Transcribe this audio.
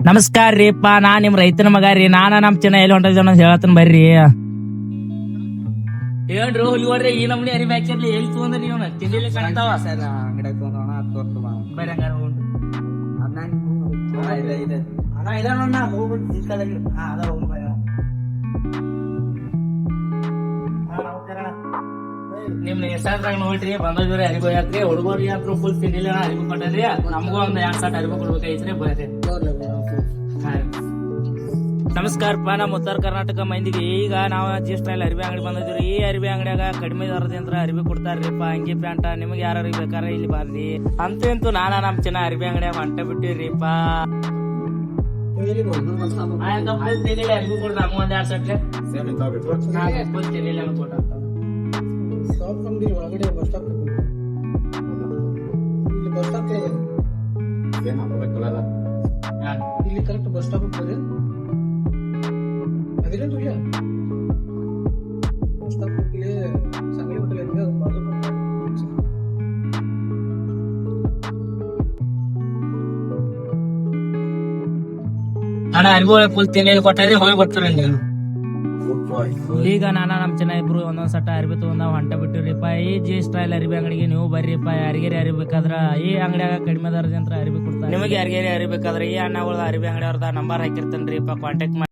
ನಮಸ್ಕಾರ ರೀಪ್ಪ, ನಾ ನಿಮ್ ರೈತನ ಮಗ ರೀ. ನಮ್ ಚಿನ್ನ ಎಲ್ಲಿ ಹೊಂಟದ ಹೇಳತ್ತನ್ ಬರ್ರಿ. ಏನ್ರಿ ಹುಲಿವರ್ರಿ ಈ ನಮ್ನಿ ಅರಿವಿ ಹಾಕಿರ್ಲಿ ಎಲ್ಲಿ ತಗೊಂಡ್ರಿ ನೀವು? ತಿಂಡಿಲಿ ಕಾಣ್ತಾವ ಸರ್ ಅಂಗಡಿ ತಗೊಂಡವಣ ತೋರ್ತು ಬರ್ರಿ ಹಂಗಾರ ಹೋಗ್ರಿ. ನಿಮ್ ಇನ್ಸ್ಟಾಗ್ರಾಮ್ ನೋಡ್ರಿ ಬಂದವ್ರಿ ಅರಿವಿ ಹೋಗ್ಯಾಕ್ರಿ. ಹುಡುಗರು ಯಾತ್ರು ಫುಲ್ ತಿಂಡಿಲಿ ಅರಿವಿ ಕೊಟ್ಟದ್ರಿ. ನಮಗೂ ಒಂದ್ 2 ಸಾಟ್ ಅರಿವಿ ಕೊಡ್ಬೇಕೈತ್ರಿ. ಬರ್ರಿ. ನಮಸ್ಕಾರಪ್ಪ, ನಮ್ಮ ಉತ್ತರ ಕರ್ನಾಟಕ ಮಂದಿಗೆ ಈಗ ನಾವು ಜಿಸ್ಟ್ರಲ್ಲಿ ಅರಿವಿ ಅಂಗಡಿ ಬಂದಿದ್ರಿ. ಈ ಅರಿವಿ ಅಂಗಡಿಯಾಗ ಕಡಿಮೆ ದರದಿಂದ ಅರಿವಿ ಕೊಡ್ತಾರ್ರಿಪ್ಪ. ಅಂಗಿ ಪ್ಯಾಂಟ ನಿಮ್ಗೆ ಯಾರು ಬೇಕಾರ ಇಲ್ಲಿ ಬರ್ರಿ. ಅಂತೂ ನಮ್ ಚಿನ್ನ ಅರಿವಿ ಅಂಗಡಿಯಾಗ ಹೊಂಟ ಬಿಟ್ಟಿವ್ರಿಪ್ಪ. ಅರಿವಿ ಕೊಡ್ದ ನಮ್ಗೆ ಒಂದ್ 2 ಸಟ್ಲೆ ಒಳಗಡೆ ಬಸ್ ಸ್ಟಾಪ್ ಇಲ್ಲಿ ಕರೆಕ್ಟ್ ಬಸ್ ಸ್ಟಾಪ್ ಹೋಗ್ತದೆ. ಅದೇನು ಇಲ್ಲ ಬಸ್ ಸ್ಟಾಪ್ ಇಲ್ಲಿ ಸಂಗಲಿ ಹೋಟೆಲ್ ಇದೆ. ಅಣ್ಣ ಅರಿವಿ ಫುಲ್ ತಿಂಡಿ ಕೊಟ್ಟಾರಿ, ಹೋಗಿ ಬರ್ತೀರಿ. ಈಗ ನಮ್ ಚೆನ್ನ ಇಬ್ರು ಒಂದೊಂದ್ ಸಟ್ಟ ಅರಿವಿ ತಗೊಂಡ್ ಹೊಂಟ ಬಿಟ್ಟಿವ್ರಿಪ್ಪ. ಈ ಜಿ ಸ್ಟೈಲ್ ಅರಿವಿ ಅಂಗಡಿಗೆ ನೀವು ಬರ್ರಿಪ್ಪ. ಯಾರಿಗೇರಿ ಅರಿವಿ ಬೇಕಾದ್ರ ಈ ಅಂಗಡಿಯಾಗ ಕಡಿಮೆ ದರದಿಂದ ಅರಿವಿ ಕೊಡ್ತಾರೆ. ನಿಮಗೆ ಯಾರಿಗೇರಿ ಅರಿವಿ ಬೇಕಾದ್ರೆ ಈ ಅಣ್ಣಗಳ ಅರಿವಿ ಅಂಗಡಿ ಅವ್ರದ ನಂಬರ್ ಹಾಕಿರ್ತೇನ್ರಿಪ್ಪ, ಕಾಂಟ್ಯಾಕ್ಟ್ ಮಾಡಿ.